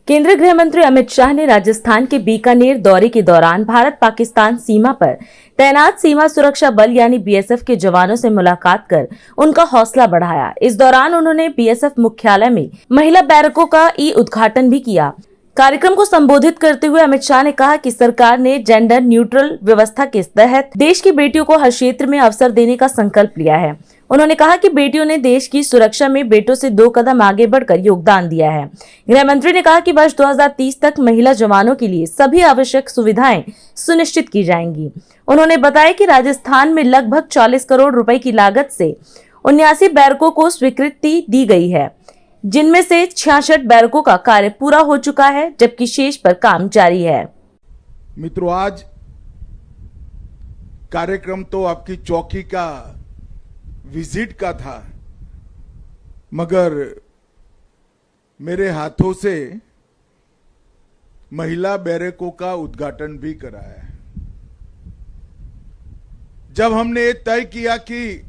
केंद्रीय गृह मंत्री अमित शाह ने राजस्थान के बीकानेर दौरे के दौरान भारत पाकिस्तान सीमा पर तैनात सीमा सुरक्षा बल यानी बीएसएफ के जवानों से मुलाकात कर उनका हौसला बढ़ाया। इस दौरान उन्होंने बीएसएफ मुख्यालय में महिला बैरकों का उद्घाटन भी किया। कार्यक्रम को संबोधित करते हुए अमित शाह ने कहा कि सरकार ने जेंडर न्यूट्रल व्यवस्था के तहत देश की बेटियों को हर क्षेत्र में अवसर देने का संकल्प लिया है। उन्होंने कहा कि बेटियों ने देश की सुरक्षा में बेटों से 2 कदम आगे बढ़कर योगदान दिया है। गृह मंत्री ने कहा कि वर्ष 2030 तक महिला जवानों के लिए सभी आवश्यक सुविधाएं सुनिश्चित की जाएंगी। उन्होंने बताया कि राजस्थान में लगभग 40 करोड़ रुपए की लागत से 79 बैरकों को स्वीकृति दी गई है, जिनमें से 66 बैरकों का कार्य पूरा हो चुका है, जबकि शेष पर काम जारी है। मित्रों, आज कार्यक्रम तो आपकी चौकी का विजिट का था, मगर मेरे हाथों से महिला बैरकों का उद्घाटन भी कराया है। जब हमने ये तय किया कि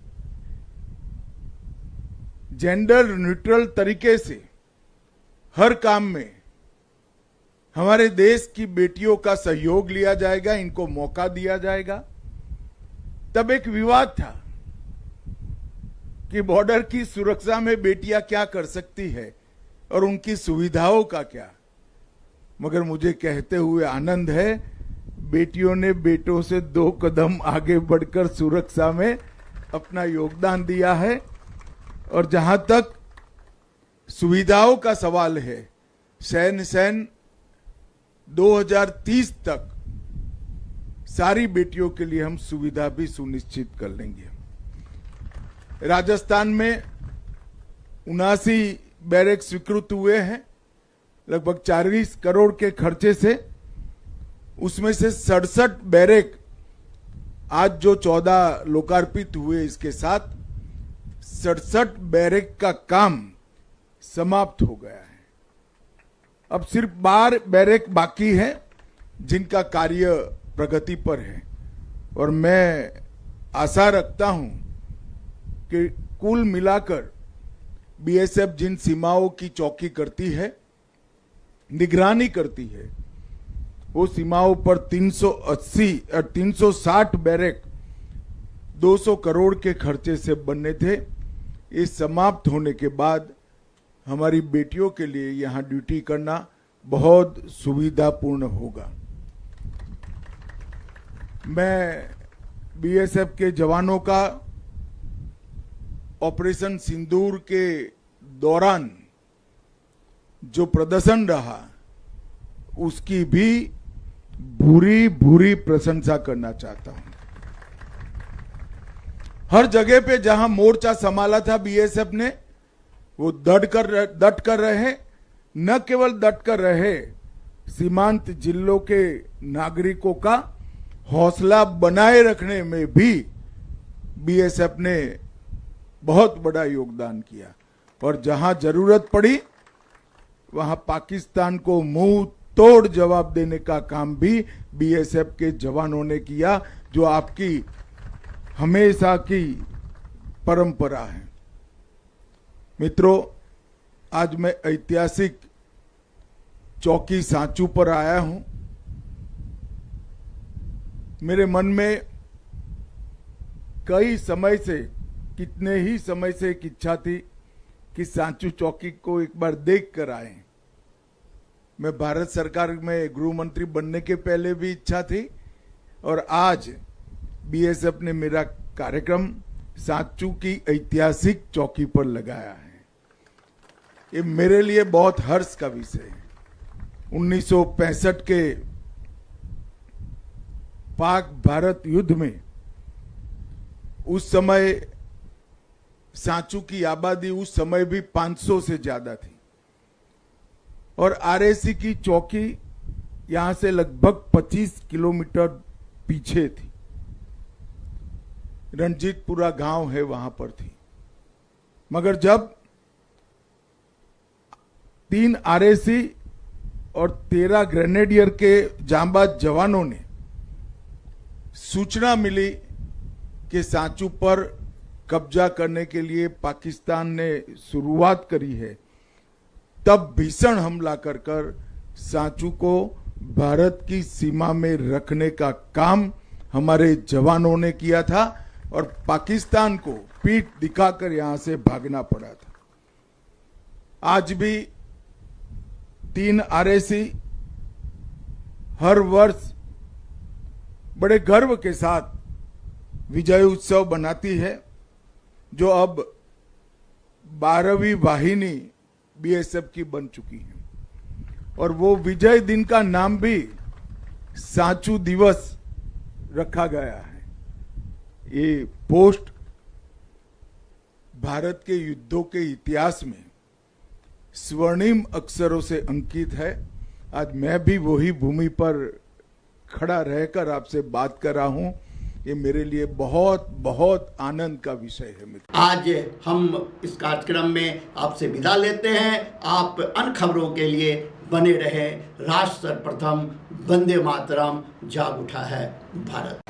जेंडर न्यूट्रल तरीके से हर काम में हमारे देश की बेटियों का सहयोग लिया जाएगा, इनको मौका दिया जाएगा, तब एक विवाद था कि बॉर्डर की सुरक्षा में बेटियां क्या कर सकती है और उनकी सुविधाओं का क्या। मगर मुझे कहते हुए आनंद है, बेटियों ने बेटों से 2 कदम आगे बढ़कर सुरक्षा में अपना योगदान दिया है। और जहां तक सुविधाओं का सवाल है, सैन 2030 तक सारी बेटियों के लिए हम सुविधा भी सुनिश्चित कर लेंगे। राजस्थान में 79 बैरक स्वीकृत हुए हैं, लगभग 40 करोड़ के खर्चे से। उसमें से 67 बैरक आज जो 14 लोकार्पित हुए, इसके साथ 67 बैरक का काम समाप्त हो गया है। अब सिर्फ 12 बैरक बाकी है, जिनका कार्य प्रगति पर है। और मैं आशा रखता हूं कि कुल मिलाकर बीएसएफ जिन सीमाओं की चौकी करती है, निगरानी करती है, वो सीमाओं पर 380 और 360 बैरक 200 करोड़ के खर्चे से बनने थे। ये समाप्त होने के बाद हमारी बेटियों के लिए यहां ड्यूटी करना बहुत सुविधापूर्ण होगा। मैं बीएसएफ के जवानों का ऑपरेशन सिंदूर के दौरान जो प्रदर्शन रहा, उसकी भी भूरी प्रशंसा करना चाहता हूं। हर जगह पे जहां मोर्चा संभाला था बीएसएफ ने, वो डट कर रहे, न केवल डट कर रहे, सीमांत जिलों के नागरिकों का हौसला बनाए रखने में भी बीएसएफ ने बहुत बड़ा योगदान किया। और जहां जरूरत पड़ी, वहां पाकिस्तान को मुंह तोड़ जवाब देने का काम भी बीएसएफ के जवानों ने किया, जो आपकी हमेशा की परंपरा है। मित्रों, आज मैं ऐतिहासिक चौकी सांचू पर आया हूं। मेरे मन में कितने ही समय से एक इच्छा थी कि सांचू चौकी को एक बार देख कर आए। मैं भारत सरकार में गृह मंत्री बनने के पहले भी इच्छा थी, और आज बीएसएफ ने मेरा कार्यक्रम सांचू की ऐतिहासिक चौकी पर लगाया है। ये मेरे लिए बहुत हर्ष का विषय है। 1965 के पाक भारत युद्ध में उस समय सांचू की आबादी उस समय भी 500 से ज्यादा थी, और आरएसी की चौकी यहां से लगभग 25 किलोमीटर पीछे थी। रणजीतपुरा गांव है, वहां पर थी। मगर जब 3 आरएसी और 13 ग्रेनेडियर के जांबाज जवानों ने सूचना मिली कि सांचू पर कब्जा करने के लिए पाकिस्तान ने शुरुआत करी है, तब भीषण हमला कर सांचू को भारत की सीमा में रखने का काम हमारे जवानों ने किया था और पाकिस्तान को पीठ दिखाकर यहां से भागना पड़ा था। आज भी 3 RSC हर वर्ष बड़े गर्व के साथ विजय उत्सव बनाती है, जो अब 12वीं वाहिनी BSF की बन चुकी है और वो विजय दिन का नाम भी सांचू दिवस रखा गया है। ये पोस्ट भारत के युद्धों के इतिहास में स्वर्णिम अक्षरों से अंकित है। आज मैं भी वही भूमि पर खड़ा रहकर आपसे बात कर रहा हूं। ये मेरे लिए बहुत बहुत आनंद का विषय है मित्र। आज हम इस कार्यक्रम में आपसे विदा लेते हैं। आप अन्य खबरों के लिए बने रहे। राष्ट्र सर्वप्रथम, वंदे मातरम, जाग उठा है भारत।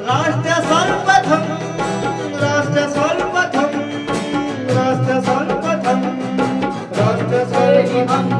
राष्ट्र सर्वप्रथम, राष्ट्र सर्वप्रथम, राष्ट्र सर्वप्रथम, राष्ट्र सर्वप्रथम।